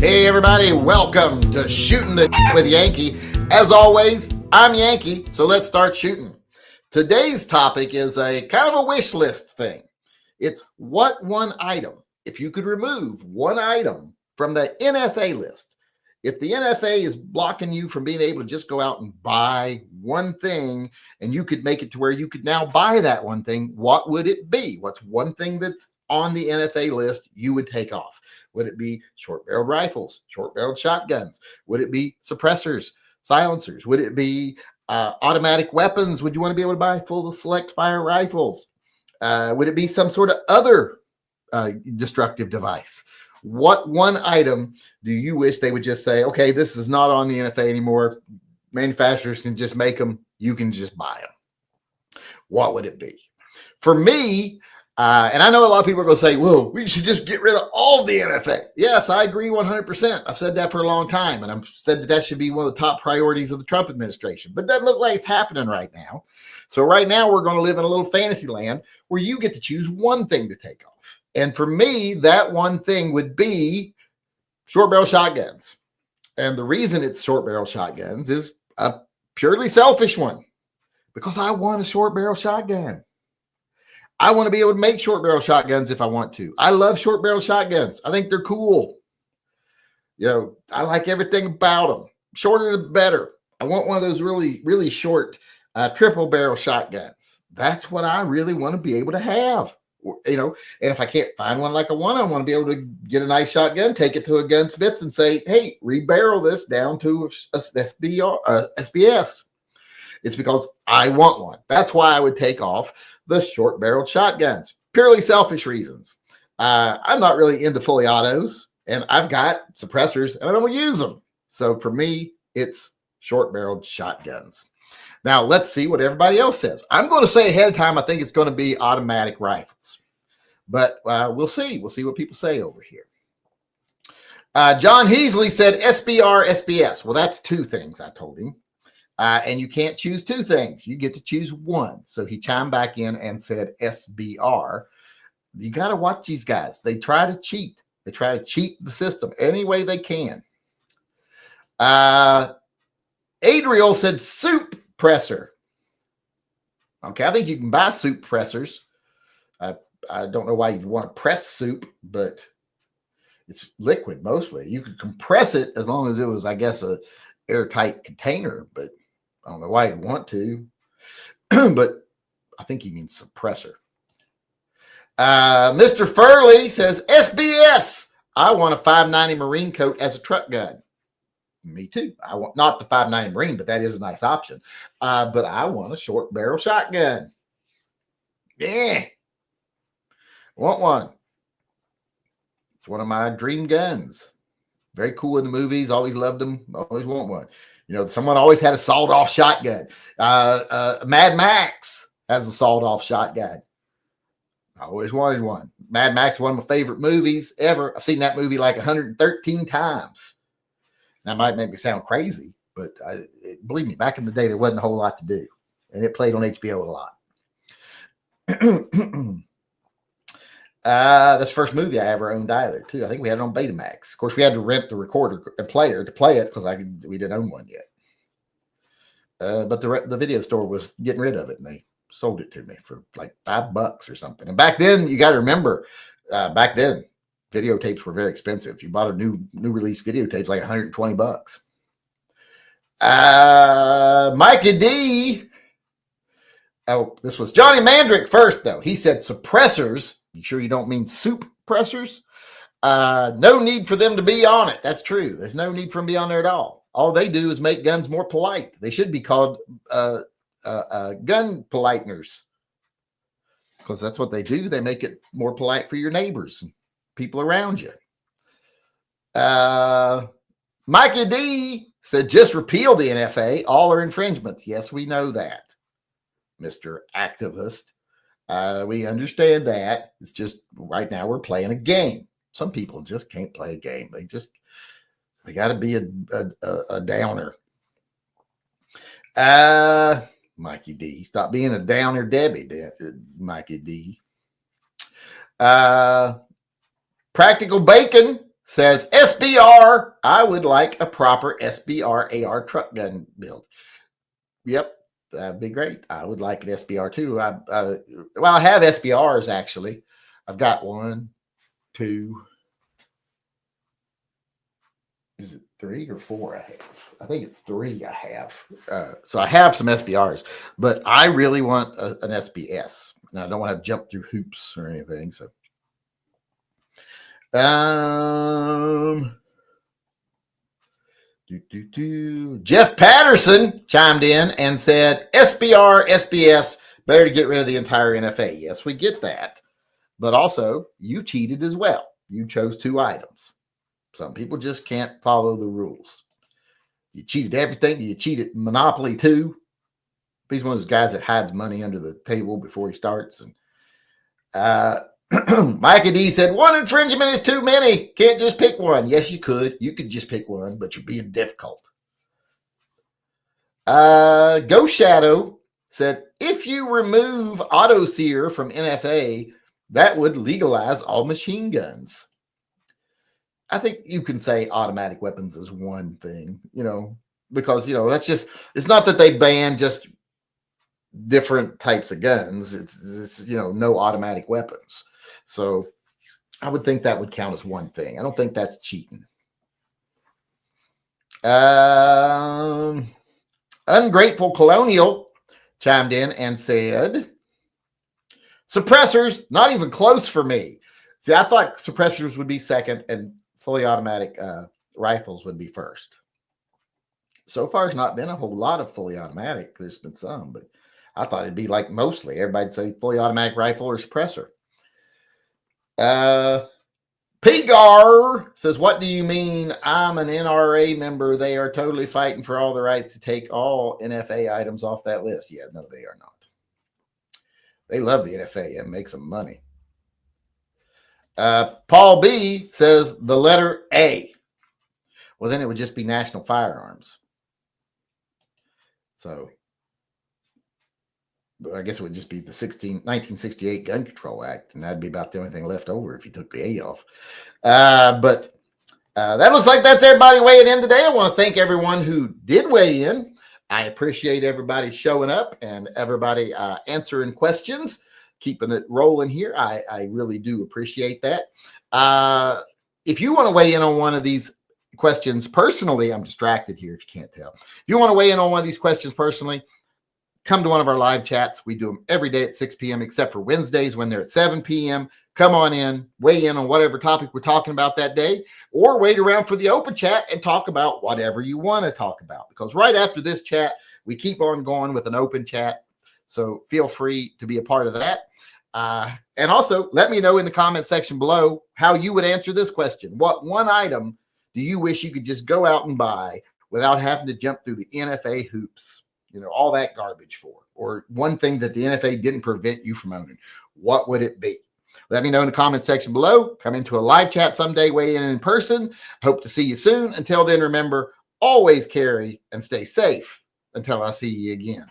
Hey everybody, welcome to Shooting the with Yankee. As always, I'm Yankee, so let's start shooting. Today's topic is a kind of a wish list thing. It's what one item, if you could remove one item from the NFA list, if the NFA is blocking you from being able to just go out and buy one thing and you could make it to where you could now buy that one thing, what would it be? What's one thing that's on the NFA list you would take off? Would it be short-barreled rifles, short-barreled shotguns? Would it be suppressors, silencers? Would it be automatic weapons? Would you want to be able to buy full select fire rifles? Would it be some sort of other destructive device? What one item do you wish they would just say, okay, this is not on the NFA anymore. Manufacturers can just make them. You can just buy them. What would it be? For me, and I know a lot of people are going to say, well, we should just get rid of all of the NFA. Yes, I agree 100%. I've said that for a long time, and I've said that that should be one of the top priorities of the Trump administration. But it doesn't look like it's happening right now. So right now, we're going to live in a little fantasy land where you get to choose one thing to take off. And for me, that one thing would be short barrel shotguns. And the reason it's short barrel shotguns is a purely selfish one, because I want a short barrel shotgun. I want to be able to make short barrel shotguns if I want to. I love short barrel shotguns. I think they're cool. You know, I like everything about them. Shorter the better. I want one of those really, really short triple barrel shotguns. That's what I really want to be able to have. You know, and if I can't find one like I want to be able to get a nice shotgun, take it to a gunsmith and say, hey, rebarrel this down to a SBS. It's because I want one. That's why I would take off the short-barreled shotguns. Purely selfish reasons. I'm not really into fully autos, and I've got suppressors, and I don't use them. So for me, it's short-barreled shotguns. Now, let's see what everybody else says. I'm going to say ahead of time, I think it's going to be automatic rifles. But we'll see. We'll see what people say over here. John Heasley said SBR, SBS. Well, that's two things I told him. And you can't choose two things. You get to choose one. So he chimed back in and said SBR. You got to watch these guys. They try to cheat. They try to cheat the system any way they can. Adriel said soup presser. Okay, I think you can buy soup pressers. I don't know why you'd want to press soup, but it's liquid mostly. You could compress it as long as it was, I guess, a airtight container, but I don't know why you'd want to, but I think he means suppressor. Mr. Furley says, SBS. I want a 590 Marine coat as a truck gun. Me too. I want not the 590 Marine, but that is a nice option. But I want a short barrel shotgun. Yeah. I want one. It's one of my dream guns. Very cool in the movies. Always loved them. Always want one. You know, someone always had a sawed-off shotgun. Mad Max has a sawed-off shotgun. I always wanted one. Mad Max is one of my favorite movies ever. I've seen that movie like 113 times. That might make me sound crazy, but believe me, back in the day, there wasn't a whole lot to do. And it played on HBO a lot. That's the first movie I ever owned either, too. I think we had it on Betamax. Of course, we had to rent the recorder and player to play it because we didn't own one yet. But the video store was getting rid of it, and they sold it to me for like $5 or something. And back then, you got to remember, back then, videotapes were very expensive. If you bought a new release videotape, like $120. Mikey D. Oh, this was Johnny Mandrick first, though. He said suppressors. You sure you don't mean soup pressers? No need for them to be on it. That's true. There's no need for them to be on there at all. All they do is make guns more polite. They should be called gun politeners, because that's what they do. They make it more polite for your neighbors and people around you. Mikey D said, just repeal the NFA. All are infringements. Yes, we know that, Mr. Activist. We understand that. It's just right now we're playing a game. Some people just can't play a game. They got to be a downer. Mikey D. Stop being a downer, Debbie. Mikey D. Practical Bacon says, SBR, I would like a proper SBR AR truck gun build. Yep, that'd be great. I would like an SBR too. I have SBRs actually. I've got 1, 2. Is it 3 or 4 I have? I think it's 3 I have. So I have some SBRs, but I really want an SBS. Now, I don't want to jump through hoops or anything. So, Jeff Patterson chimed in and said, SBR, SBS, better to get rid of the entire NFA. Yes, we get that. But also, you cheated as well. You chose 2 items. Some people just can't follow the rules. You cheated everything. You cheated Monopoly too. He's one of those guys that hides money under the table before he starts. And Micah D said, 1 infringement is too many. Can't just pick one. Yes, you could. You could just pick one, but you're being difficult. Ghost Shadow said, if you remove auto sear from NFA, that would legalize all machine guns. I think you can say automatic weapons is one thing, because, that's just, it's not that they ban just different types of guns. It's no automatic weapons. So I would think that would count as one thing. I don't think that's cheating. Ungrateful Colonial chimed in and said, suppressors, not even close for me. See, I thought suppressors would be second and fully automatic rifles would be first. So far, there's not been a whole lot of fully automatic. There's been some, but I thought it'd be like mostly. Everybody'd say fully automatic rifle or suppressor. Pigar says, what do you mean? I'm an NRA member. They are totally fighting for all the rights to take all NFA items off that list. Yeah, no, they are not. They love the NFA. It makes them money. Paul B says the letter A. Well, then it would just be National Firearms. So I guess it would just be the 1968 Gun Control Act, and that'd be about the only thing left over if you took the A off. But that looks like that's everybody weighing in today. I want to thank everyone who did weigh in. I appreciate everybody showing up and everybody answering questions, keeping it rolling here. I really do appreciate that. If you want to weigh in on one of these questions personally, I'm distracted here if you can't tell. If you want to weigh in on one of these questions personally, come to one of our live chats. We do them every day at 6 p.m. except for Wednesdays when they're at 7 p.m. Come on in, weigh in on whatever topic we're talking about that day, or wait around for the open chat and talk about whatever you want to talk about. Because right after this chat, we keep on going with an open chat. So feel free to be a part of that. And also, let me know in the comment section below how you would answer this question. What one item do you wish you could just go out and buy without having to jump through the NFA hoops? All that garbage for, or one thing that the NFA didn't prevent you from owning. What would it be? Let me know in the comment section below. Come into a live chat someday, weigh in person. Hope to see you soon. Until then, remember, always carry and stay safe until I see you again.